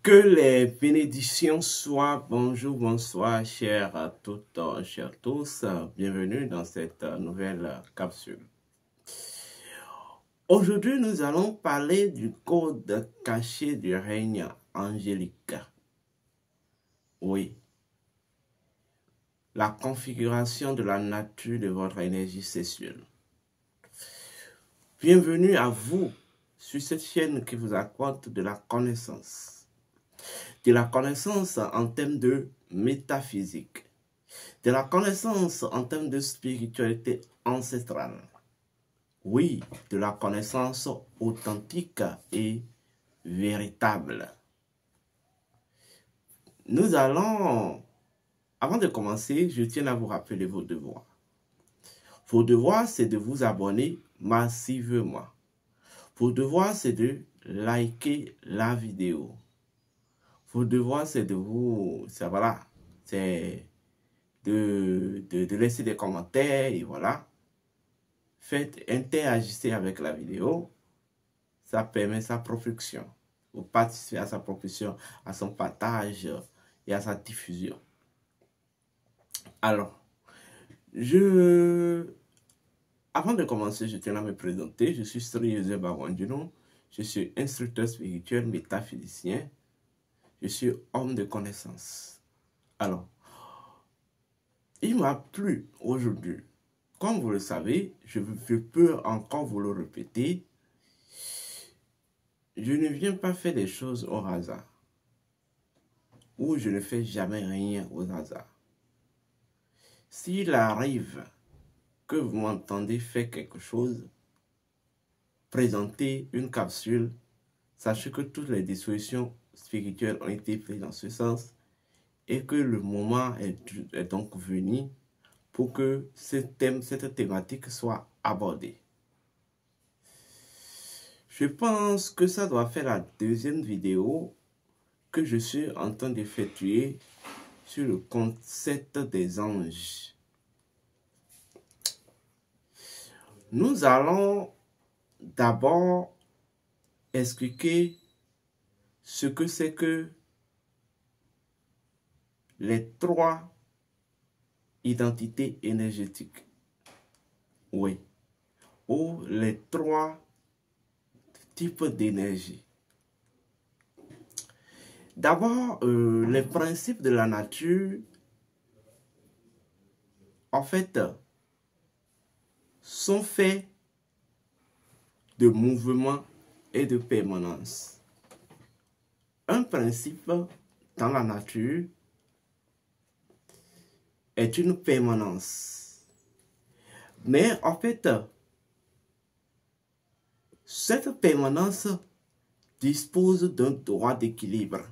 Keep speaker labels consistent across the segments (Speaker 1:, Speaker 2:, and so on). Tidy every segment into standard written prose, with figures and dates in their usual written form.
Speaker 1: Que les bénédictions soient, bonjour, bonsoir, chers à toutes, chers tous, bienvenue dans cette nouvelle capsule. Aujourd'hui, nous allons parler du code caché du règne angélique. Oui, la configuration de la nature de votre énergie sexuelle. Bienvenue à vous sur cette chaîne qui vous apporte de la connaissance. De la connaissance en termes de métaphysique, de la connaissance en termes de spiritualité ancestrale. Oui, de la connaissance authentique et véritable. Nous allons, avant de commencer, je tiens à vous rappeler vos devoirs. Vos devoirs, c'est de vous abonner massivement. Vos devoirs, c'est de liker la vidéo. Vos devoirs, c'est de vous, c'est de laisser des commentaires et voilà. Faites, interagissez avec la vidéo. Ça permet sa propulsion. Vous participez à sa propulsion, à son partage et à sa diffusion. Alors, avant de commencer, je tiens à me présenter. Je suis Sri Joseph Bawandjuno. Je suis instructeur spirituel, métaphysicien. Je suis homme de connaissance. Alors, il m'a plu aujourd'hui. Comme vous le savez, je peux encore vous le répéter. Je ne viens pas faire des choses au hasard. Ou je ne fais jamais rien au hasard. S'il arrive que vous m'entendez faire quelque chose, présenter une capsule, sachez que toutes les dispositions spirituelles ont été prises dans ce sens et que le moment est donc venu pour que cette thématique soit abordée. Je pense que ça doit faire la deuxième vidéo que je suis en train d'effectuer sur le concept des anges. Nous allons d'abord expliquer ce que c'est que les trois identités énergétiques. Oui. Ou les trois types d'énergie. D'abord, les principes de la nature, en fait, sont faits de mouvement et de permanence. Un principe dans la nature est une permanence. Mais en fait, cette permanence dispose d'un droit d'équilibre.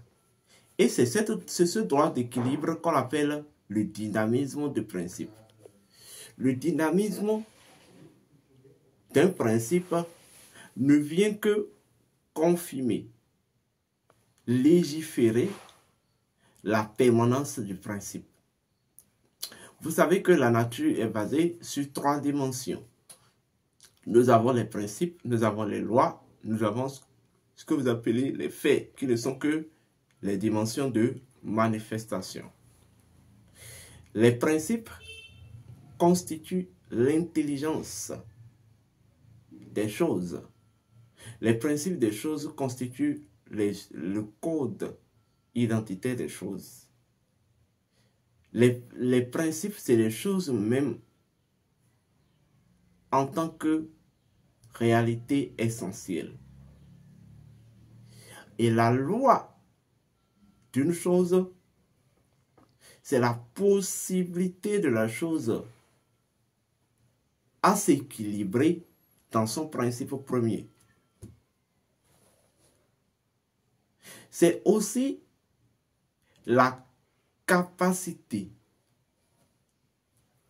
Speaker 1: Et c'est ce droit d'équilibre qu'on appelle le dynamisme de principe. Le dynamisme d'un principe ne vient que confirmer, légiférer la permanence du principe. Vous savez que la nature est basée sur trois dimensions. Nous avons les principes, nous avons les lois, nous avons ce que vous appelez les faits, qui ne sont que les dimensions de manifestation. Les principes constituent l'intelligence des choses. Les principes des choses constituent le code identitaire des choses. Les principes, c'est les choses même en tant que réalité essentielle. Et la loi d'une chose, c'est la possibilité de la chose à s'équilibrer dans son principe premier. C'est aussi la capacité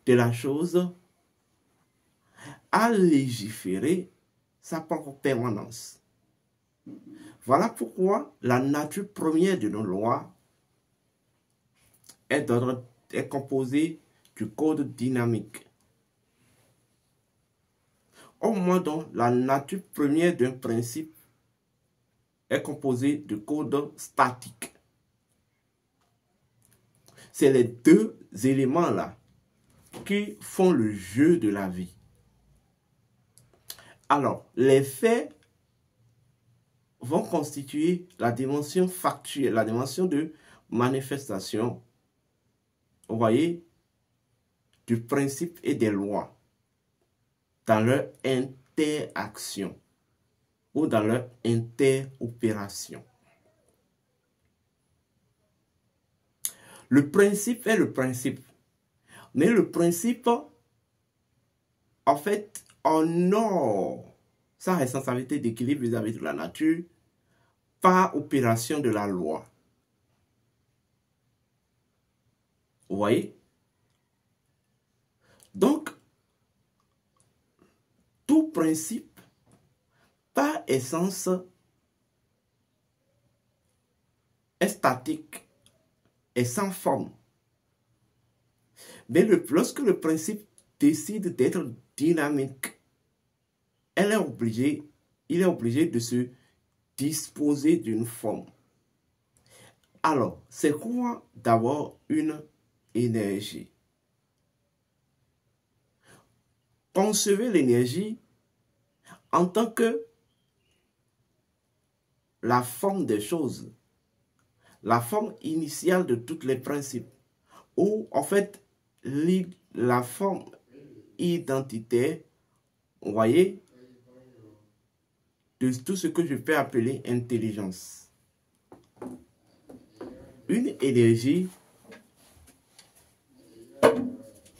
Speaker 1: de la chose à légiférer sa propre permanence. Voilà pourquoi la nature première de nos lois est composée du code dynamique. Au moins donc, la nature première d'un principe est composé de code statique. C'est les deux éléments-là qui font le jeu de la vie. Alors, les faits vont constituer la dimension factuelle, la dimension de manifestation, vous voyez, du principe et des lois dans leur interaction ou dans leur interopération. Le principe est le principe. Mais le principe, en fait, honore sa responsabilité d'équilibre vis-à-vis de la nature par opération de la loi. Vous voyez? Donc, tout principe, par essence, est statique et sans forme. Mais lorsque le principe décide d'être dynamique, il est obligé de se disposer d'une forme. Alors, c'est quoi d'avoir une énergie? Concevez l'énergie en tant que la forme des choses, la forme initiale de tous les principes, ou en fait la forme identitaire, vous voyez, de tout ce que je peux appeler intelligence. Une énergie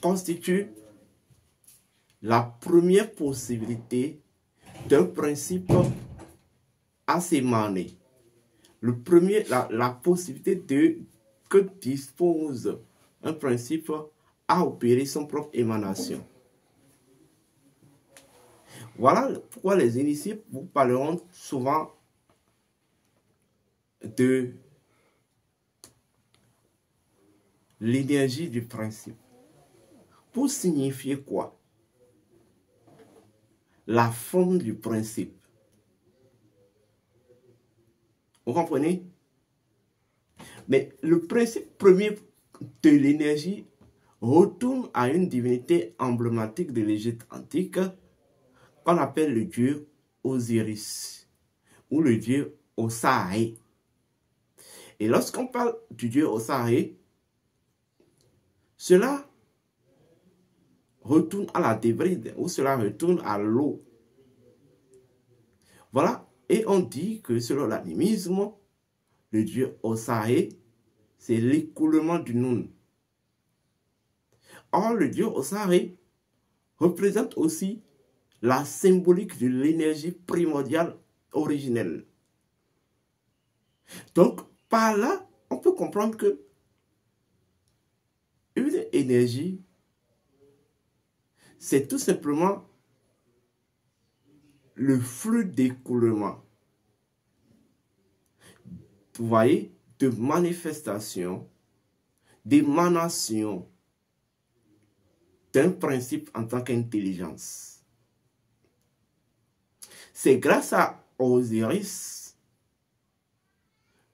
Speaker 1: constitue la première possibilité d'un principe à s'émaner. La possibilité que dispose un principe à opérer son propre émanation. Voilà pourquoi les initiés vous parleront souvent de l'énergie du principe. Pour signifier quoi? La forme du principe. Vous comprenez? Mais le principe premier de l'énergie retourne à une divinité emblématique de l'Égypte antique qu'on appelle le dieu Osiris ou le dieu Osiré. Et lorsqu'on parle du dieu Osiré, cela retourne à la débride ou cela retourne à l'eau. Voilà, et on dit que selon l'animisme, le dieu Osiré, c'est l'écoulement du Nun. Or, le dieu Osiré représente aussi la symbolique de l'énergie primordiale originelle. Donc, par là, on peut comprendre que une énergie, c'est tout simplement le flux d'écoulement. Vous voyez, de manifestation, d'émanation d'un principe en tant qu'intelligence. C'est grâce à Osiris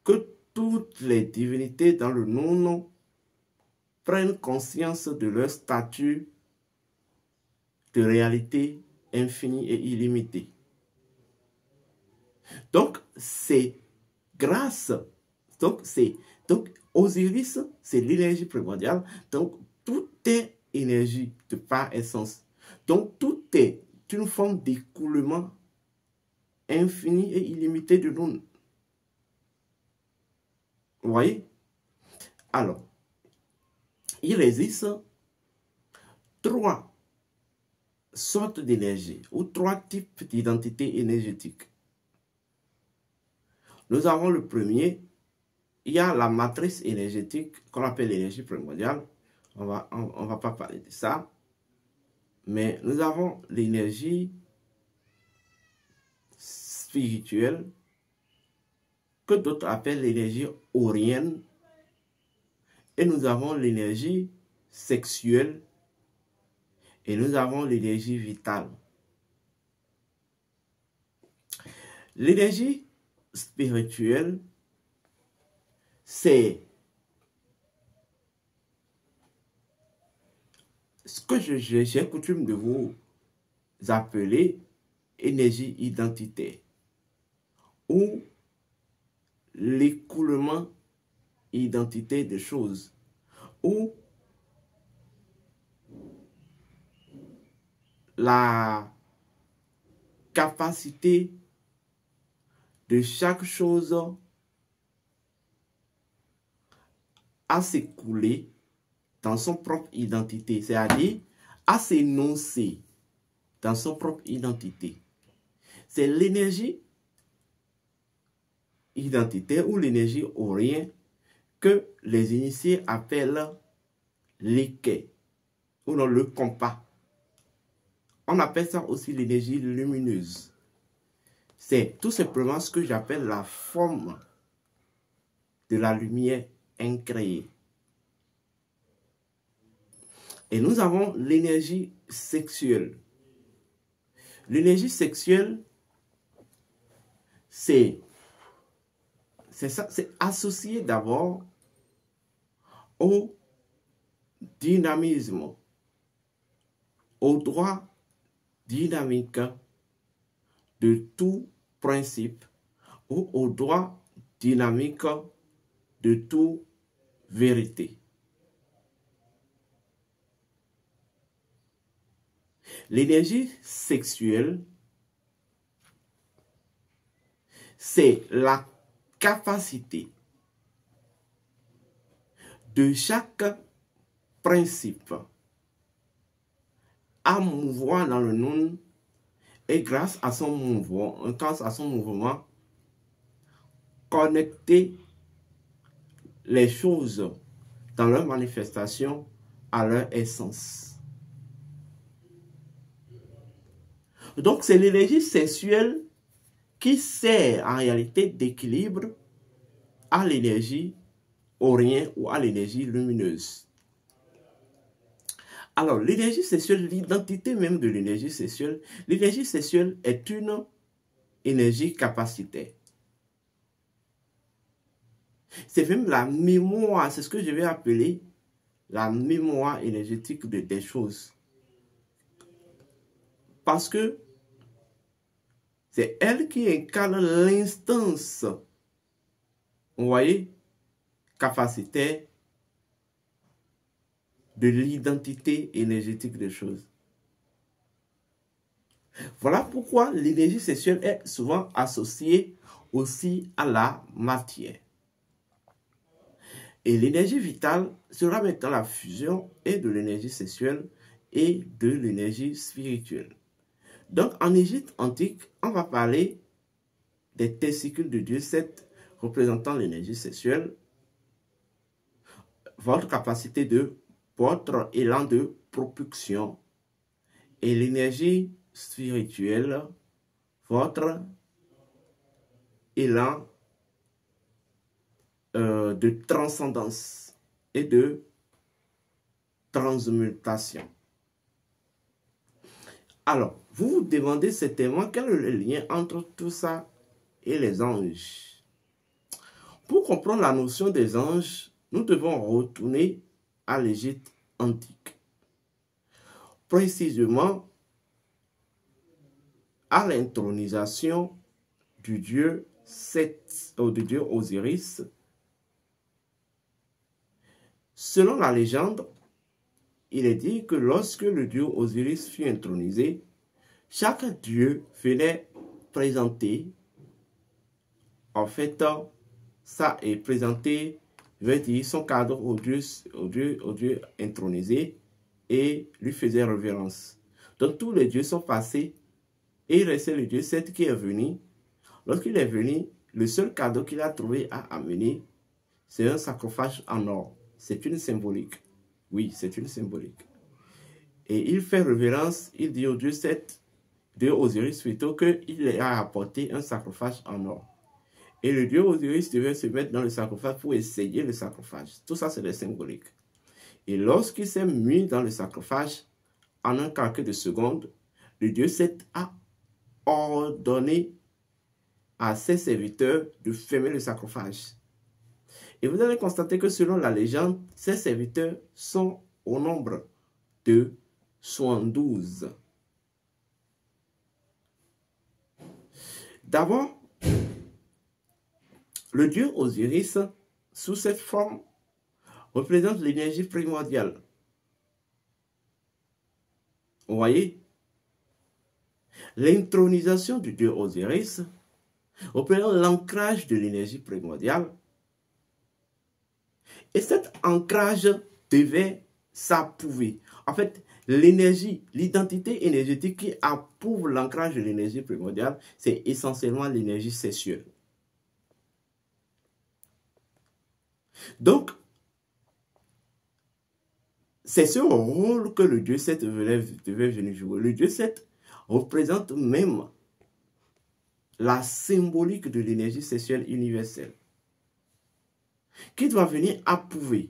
Speaker 1: que toutes les divinités dans le Nun prennent conscience de leur statut de réalité infinie et illimitée. Donc, c'est grâce, donc Osiris, c'est l'énergie primordiale, donc tout est énergie de par essence. Donc, tout est une forme d'écoulement infini et illimité de Nun. Vous voyez? Alors, il existe trois sortes d'énergie ou trois types d'identité énergétique. Nous avons le premier, il y a la matrice énergétique qu'on appelle l'énergie primordiale. On va pas parler de ça. Mais nous avons l'énergie spirituelle que d'autres appellent l'énergie aurienne. Et nous avons l'énergie sexuelle et nous avons l'énergie vitale. L'énergie spirituel, c'est ce que j'ai coutume de vous appeler énergie identitaire ou l'écoulement identitaire des choses ou la capacité de chaque chose à s'écouler dans son propre identité, c'est-à-dire à s'énoncer dans son propre identité. C'est l'énergie identitaire ou l'énergie aurienne que les initiés appellent l'équai ou non, le compas. On appelle ça aussi l'énergie lumineuse. C'est tout simplement ce que j'appelle la forme de la lumière incréée. Et nous avons l'énergie sexuelle. L'énergie sexuelle, c'est associé d'abord au dynamisme, au droit dynamique de tout principe ou au droit dynamique de toute vérité. L'énergie sexuelle, c'est la capacité de chaque principe à mouvoir dans le monde et grâce à son mouvement, connecter les choses dans leur manifestation à leur essence. Donc, c'est l'énergie sexuelle qui sert en réalité d'équilibre à l'énergie aurienne ou à l'énergie lumineuse. Alors, l'énergie sexuelle, l'identité même de l'énergie sexuelle est une énergie capacitaire. C'est même la mémoire, c'est ce que je vais appeler la mémoire énergétique des choses. Parce que c'est elle qui incarne l'instance, vous voyez, capacitaire de l'identité énergétique des choses. Voilà pourquoi l'énergie sexuelle est souvent associée aussi à la matière. Et l'énergie vitale sera maintenant la fusion et de l'énergie sexuelle et de l'énergie spirituelle. Donc, en Égypte antique, on va parler des testicules de Dieu 7 représentant l'énergie sexuelle, votre capacité votre élan de propulsion et l'énergie spirituelle, votre élan de transcendance et de transmutation. Alors, vous vous demandez certainement quel est le lien entre tout ça et les anges. Pour comprendre la notion des anges, nous devons retourner à l'Égypte antique. Précisément à l'intronisation du dieu Seth, ou du dieu Osiris. Selon la légende, il est dit que lorsque le dieu Osiris fut intronisé, chaque dieu venait présenter, en fait, ça est présenté, je vais dire, son cadre au dieu intronisé et lui faisait révérence. Donc tous les dieux sont passés et il restait le dieu Seth qui est venu. Lorsqu'il est venu, le seul cadeau qu'il a trouvé à amener, c'est un sarcophage en or. C'est une symbolique. Oui, c'est une symbolique. Et il fait révérence, il dit au dieu Seth, dieu Osiris plutôt, qu'il a apporté un sarcophage en or. Et le dieu Osiris devait se mettre dans le sarcophage pour essayer le sarcophage. Tout ça, c'est des symboliques. Et lorsqu'il s'est mis dans le sarcophage, en un quelques de secondes, le dieu Seth a ordonné à ses serviteurs de fermer le sarcophage. Et vous allez constater que selon la légende, ses serviteurs sont au nombre de 72. D'abord, le dieu Osiris, sous cette forme, représente l'énergie primordiale. Vous voyez, l'intronisation du dieu Osiris représente l'ancrage de l'énergie primordiale. Et cet ancrage devait s'approuver. En fait, l'énergie, l'identité énergétique qui approuve l'ancrage de l'énergie primordiale, c'est essentiellement l'énergie sexuelle. Donc, c'est ce rôle que le dieu Seth devait venir jouer. Le dieu Seth représente même la symbolique de l'énergie sexuelle universelle, qui doit venir approuver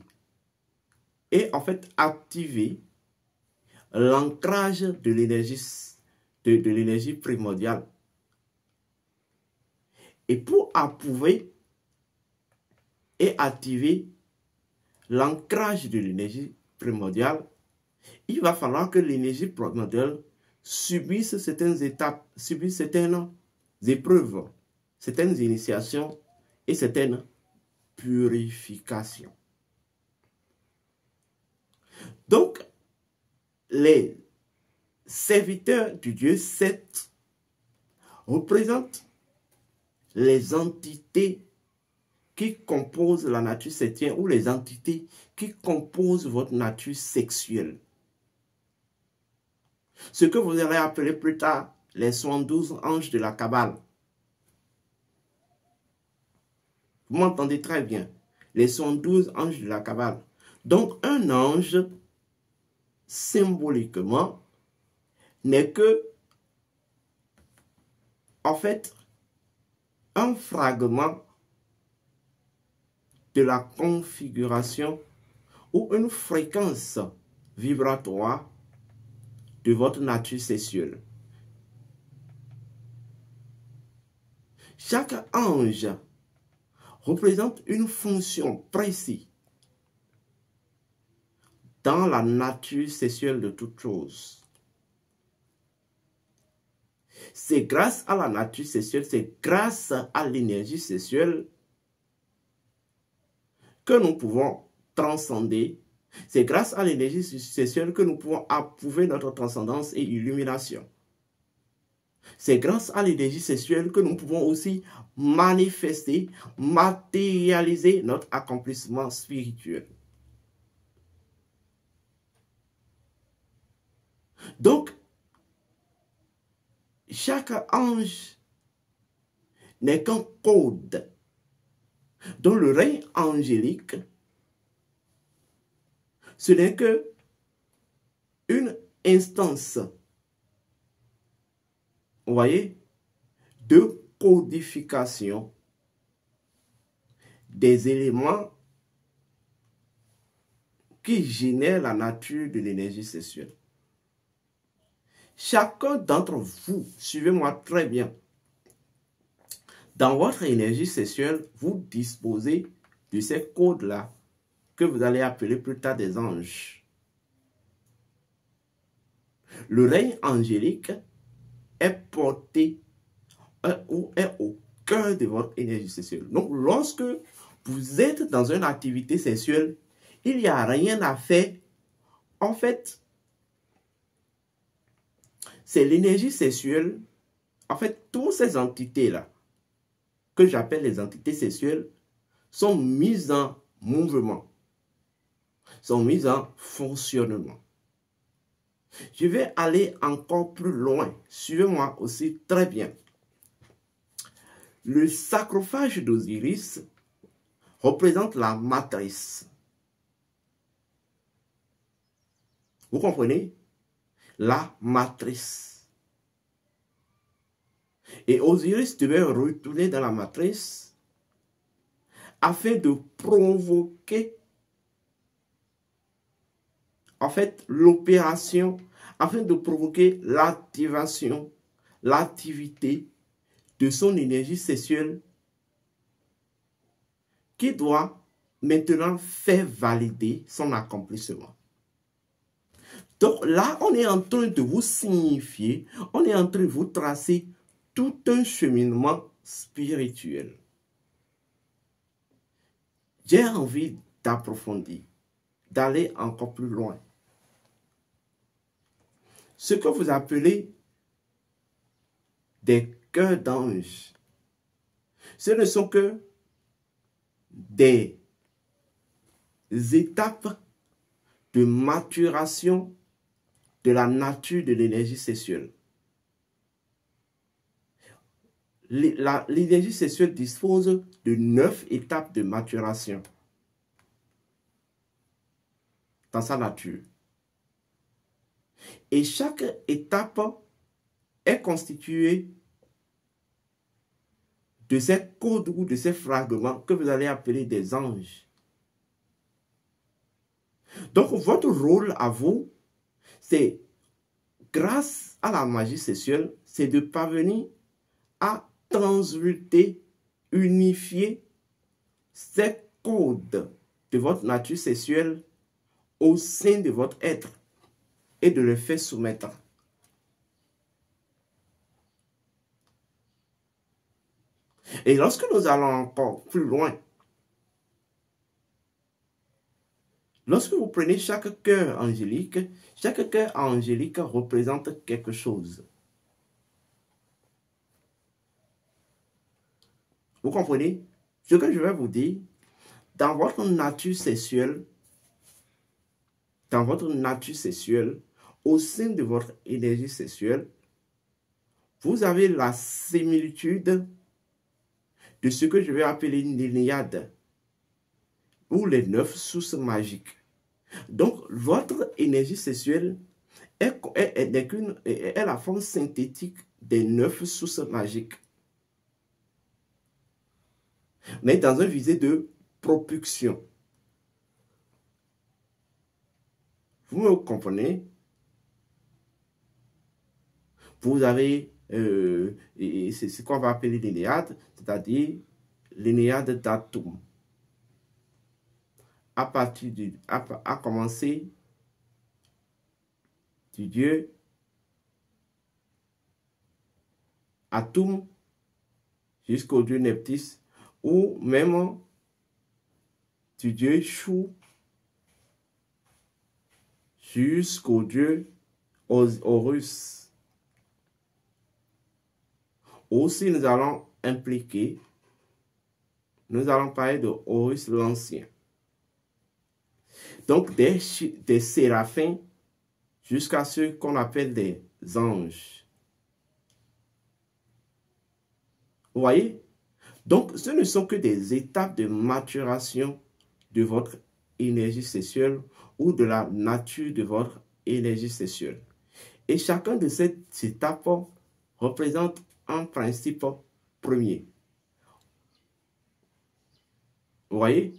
Speaker 1: et en fait activer l'ancrage de l'énergie primordiale. Et pour approuver et activer l'ancrage de l'énergie primordiale, il va falloir que l'énergie primordiale subisse certaines étapes, subisse certaines épreuves, certaines initiations et certaines purifications. Donc, les serviteurs du dieu Seth représentent les entités qui composent la nature septième ou les entités qui composent votre nature sexuelle. Ce que vous allez appeler plus tard les 72 anges de la Kabbale. Vous m'entendez très bien. Les 72 anges de la Kabbale. Donc, un ange, symboliquement, n'est que, en fait, un fragment de la configuration ou une fréquence vibratoire de votre nature sexuelle. Chaque ange représente une fonction précise dans la nature sexuelle de toute chose. C'est grâce à la nature sexuelle, c'est grâce à l'énergie sexuelle que nous pouvons transcender. C'est grâce à l'énergie sexuelle que nous pouvons approuver notre transcendance et illumination. C'est grâce à l'énergie sexuelle que nous pouvons aussi manifester, matérialiser notre accomplissement spirituel. Donc, chaque ange n'est qu'un code dont le règne angélique, ce n'est que une instance, vous voyez, de codification des éléments qui génèrent la nature de l'énergie sexuelle. Chacun d'entre vous, suivez-moi très bien, dans votre énergie sexuelle, vous disposez de ces codes-là que vous allez appeler plus tard des anges. Le règne angélique est porté ou est au cœur de votre énergie sexuelle. Donc, lorsque vous êtes dans une activité sexuelle, il n'y a rien à faire. En fait, c'est l'énergie sexuelle. En fait, toutes ces entités-là, que j'appelle les entités sexuelles, sont mises en mouvement, sont mises en fonctionnement. Je vais aller encore plus loin. Suivez-moi aussi très bien. Le sarcophage d'Osiris représente la matrice. Vous comprenez? La matrice. Et Osiris devait retourner dans la matrice afin de provoquer en fait l'opération, afin de provoquer l'activation, l'activité de son énergie sexuelle qui doit maintenant faire valider son accomplissement. Donc là, on est en train de vous signifier, on est en train de vous tracer tout un cheminement spirituel. J'ai envie d'approfondir, d'aller encore plus loin. Ce que vous appelez des cœurs d'ange, ce ne sont que des étapes de maturation de la nature de l'énergie sexuelle. L'énergie sexuelle dispose de 9 étapes de maturation dans sa nature. Et chaque étape est constituée de ces codes ou de ces fragments que vous allez appeler des anges. Donc, votre rôle à vous, c'est, grâce à la magie sexuelle, c'est de parvenir à transmuter, unifier ces codes de votre nature sexuelle au sein de votre être et de le faire soumettre. Et lorsque nous allons encore plus loin, lorsque vous prenez chaque cœur angélique représente quelque chose. Vous comprenez? Ce que je vais vous dire, dans votre nature sexuelle, au sein de votre énergie sexuelle, vous avez la similitude de ce que je vais appeler une l'Iliade, ou les 9 sources magiques. Donc, votre énergie sexuelle est la forme synthétique des 9 sources magiques, mais dans un visée de propulsion. Vous me comprenez? Vous avez, c'est ce qu'on va appeler l'Iliade, c'est-à-dire l'Iliade d'atomes. À commencer du dieu Atum jusqu'au dieu Neptis, ou même du dieu Chou jusqu'au dieu Horus. Aussi, nous allons parler de Horus l'Ancien. Donc, des séraphins jusqu'à ceux qu'on appelle des anges. Vous voyez? Donc, ce ne sont que des étapes de maturation de votre énergie sexuelle ou de la nature de votre énergie sexuelle. Et chacun de ces étapes représente un principe premier. Vous voyez?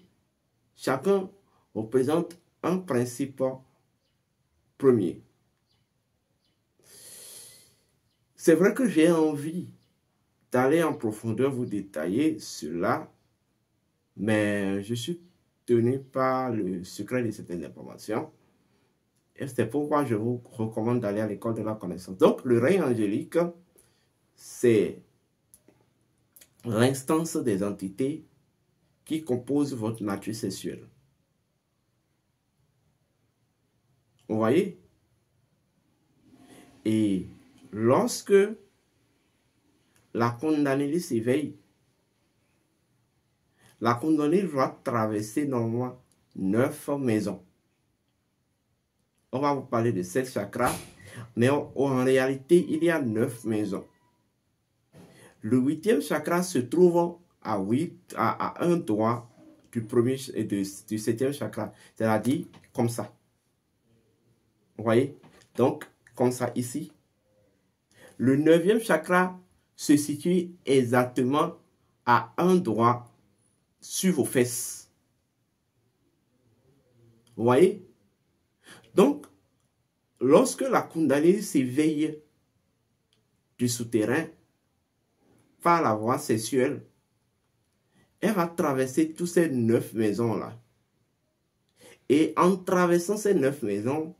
Speaker 1: Chacun représente un principe premier. C'est vrai que j'ai envie d'aller en profondeur vous détailler cela, mais je suis tenu par le secret de certaines informations. Et c'est pourquoi je vous recommande d'aller à l'école de la connaissance. Donc, le règne angélique, c'est l'instance des entités qui composent votre nature sexuelle. Vous voyez? Et lorsque la Kundalini s'éveille, la Kundalini va traverser normalement 9 maisons. On va vous parler de 7 chakras, mais en réalité, il y a 9 maisons. Le 8e chakra se trouve à un doigt du 7e chakra, c'est-à-dire comme ça. Vous voyez? Donc, comme ça ici. Le 9e chakra se situe exactement à un doigt sur vos fesses. Vous voyez? Donc, lorsque la Kundalini s'éveille du souterrain, par la voie sexuelle, elle va traverser toutes ces 9 maisons-là. Et en traversant ces 9 maisons,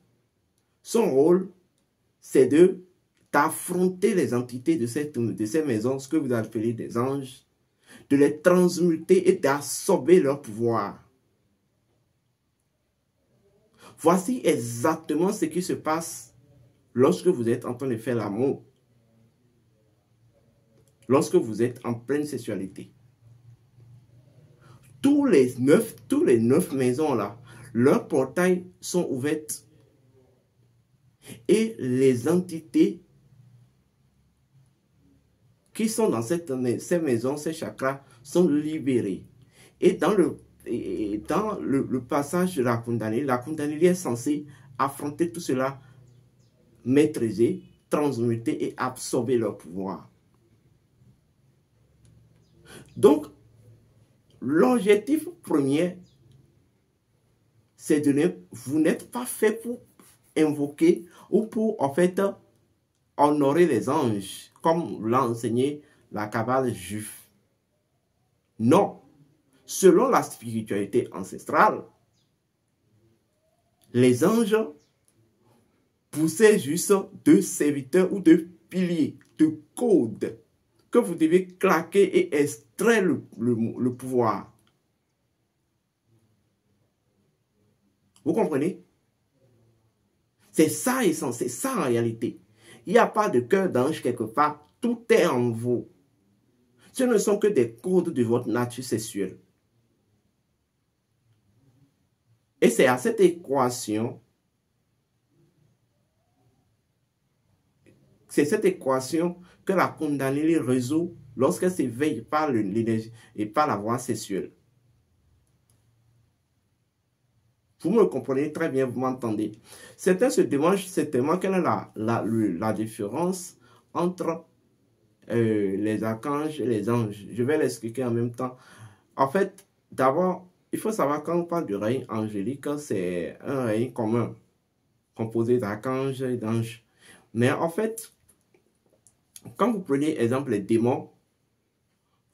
Speaker 1: son rôle, c'est d'affronter les entités de ces maisons, ce que vous appelez des anges, de les transmuter et d'absorber leur pouvoir. Voici exactement ce qui se passe lorsque vous êtes en train de faire l'amour. Lorsque vous êtes en pleine sexualité. Tous les neuf maisons là, leurs portails sont ouverts. Et les entités qui sont dans ces maisons, ces chakras, sont libérées. Et dans le passage de la Kundalini est censée affronter tout cela, maîtriser, transmuter et absorber leur pouvoir. Donc, l'objectif premier, c'est vous n'êtes pas fait pour invoquer ou pour, en fait, honorer les anges, comme l'a enseigné la Kabbale juive. Non. Selon la spiritualité ancestrale, les anges poussaient juste de serviteurs ou de piliers, de codes, que vous devez claquer et extraire le pouvoir. Vous comprenez? C'est ça l'essence, c'est ça en réalité. Il n'y a pas de cœur d'ange quelque part, tout est en vous. Ce ne sont que des codes de votre nature sexuelle. Et c'est à cette équation, que la Kundalini résout lorsqu'elle s'éveille par l'énergie et par la voie sexuelle. Vous me comprenez très bien, vous m'entendez. Certains se demandent certainement quelle est la différence entre les archanges et les anges. Je vais l'expliquer en même temps. En fait, d'abord, il faut savoir quand on parle du règne angélique, c'est un règne commun, composé d'archanges et d'anges. Mais en fait, quand vous prenez exemple les démons,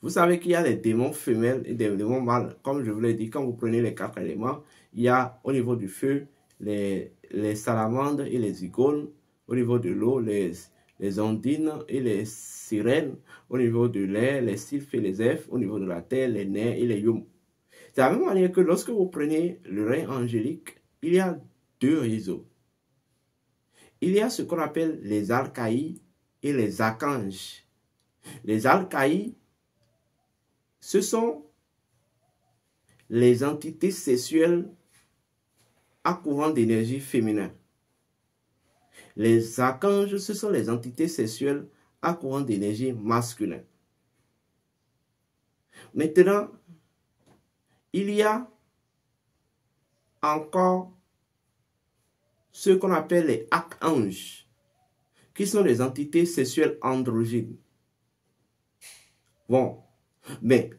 Speaker 1: vous savez qu'il y a des démons femelles et des démons mâles. Comme je vous l'ai dit, quand vous prenez les 4 éléments, il y a au niveau du feu les salamandres et les igones, au niveau de l'eau les ondines et les sirènes, au niveau de l'air les sylphes et les elfes, au niveau de la terre les nains et les yums. C'est la même manière que lorsque vous prenez le règne angélique, il y a 2 réseaux. Il y a ce qu'on appelle les alcaïs et les archanges. Les alcaïs, ce sont les entités sexuelles à courant d'énergie féminin. Les archanges, ce sont les entités sexuelles à courant d'énergie masculin. Maintenant, il y a encore ce qu'on appelle les archanges, qui sont les entités sexuelles androgynes. Bon, mais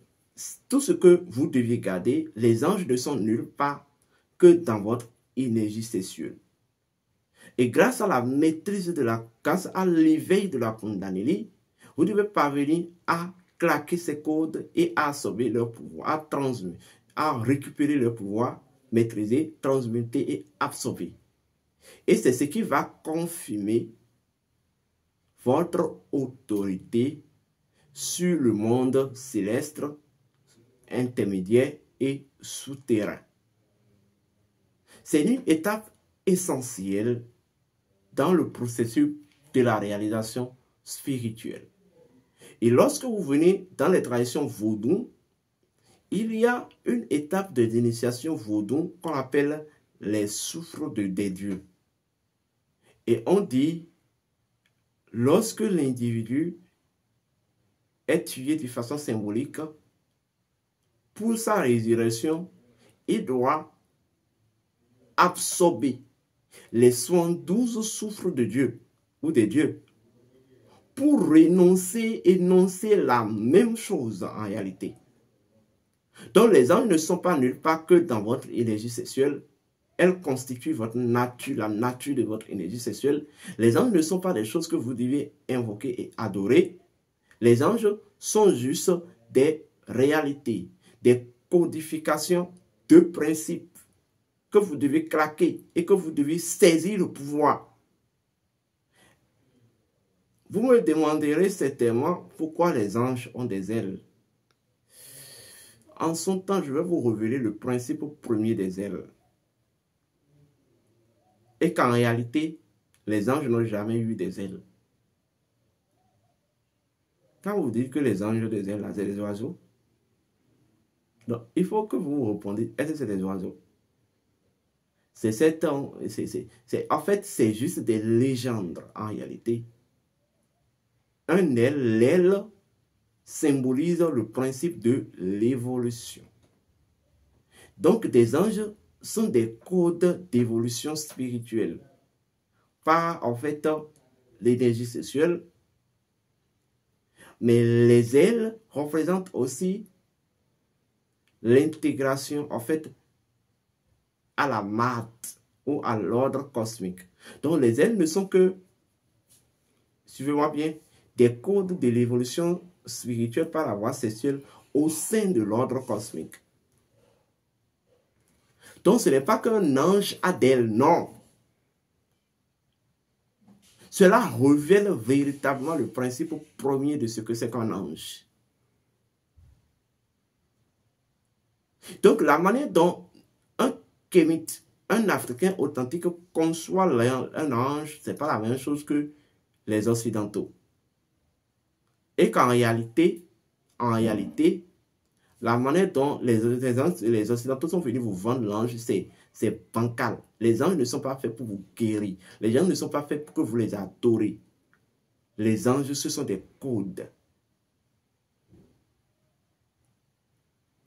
Speaker 1: tout ce que vous deviez garder, les anges ne sont nulle part que dans votre énergie sexuelle. Et grâce à la maîtrise grâce à l'éveil de la Kundalini, vous devez parvenir à claquer ces codes et à absorber leur pouvoir, à transmuter, à récupérer leur pouvoir, maîtriser, transmuter et absorber. Et c'est ce qui va confirmer votre autorité sur le monde céleste, intermédiaire et souterrain. C'est une étape essentielle dans le processus de la réalisation spirituelle. Et lorsque vous venez dans les traditions vaudou, il y a une étape de l'initiation vaudou qu'on appelle les souffles des dieux. Et on dit, lorsque l'individu est tué de façon symbolique, pour sa résurrection, il doit absorber les 72 souffles de Dieu ou des dieux pour renoncer, énoncer la même chose en réalité. Donc les anges ne sont pas nulle part que dans votre énergie sexuelle. Elles constituent votre nature, la nature de votre énergie sexuelle. Les anges ne sont pas des choses que vous devez invoquer et adorer. Les anges sont juste des réalités, des codifications de principes que vous devez claquer et que vous devez saisir le pouvoir. Vous me demanderez certainement pourquoi les anges ont des ailes. En son temps, je vais vous révéler le principe premier des ailes. Et qu'en réalité, les anges n'ont jamais eu des ailes. Quand vous dites que les anges ont des ailes, c'est des oiseaux. Donc, il faut que vous répondiez, est-ce que c'est des oiseaux? En fait, c'est juste des légendes en réalité. Un aile, l'aile symbolise le principe de l'évolution. Donc, des anges sont des codes d'évolution spirituelle. Par, en fait, l'énergie sexuelle. Mais les ailes représentent aussi l'intégration, en fait, à la math ou à l'ordre cosmique. Donc, les ailes ne sont que, suivez-moi bien, des codes de l'évolution spirituelle par la voie sexuelle au sein de l'ordre cosmique. Donc, ce n'est pas qu'un ange a d'ailes, non. Cela révèle véritablement le principe premier de ce que c'est qu'un ange. Donc, la manière dont un kémite, un Africain authentique conçoit un ange, ce n'est pas la même chose que les Occidentaux. Et qu'en réalité, la manière dont les Occidentaux sont venus vous vendre l'ange, c'est bancal. Les anges ne sont pas faits pour vous guérir. Les anges ne sont pas faits pour que vous les adorez. Les anges, ce sont des codes.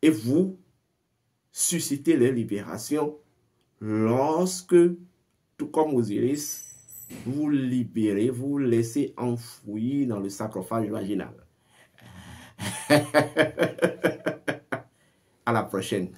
Speaker 1: Et vous suscitez leur libération lorsque, tout comme Osiris, vous libérez, vous laissez enfouir dans le sarcophage vaginal. À la prochaine.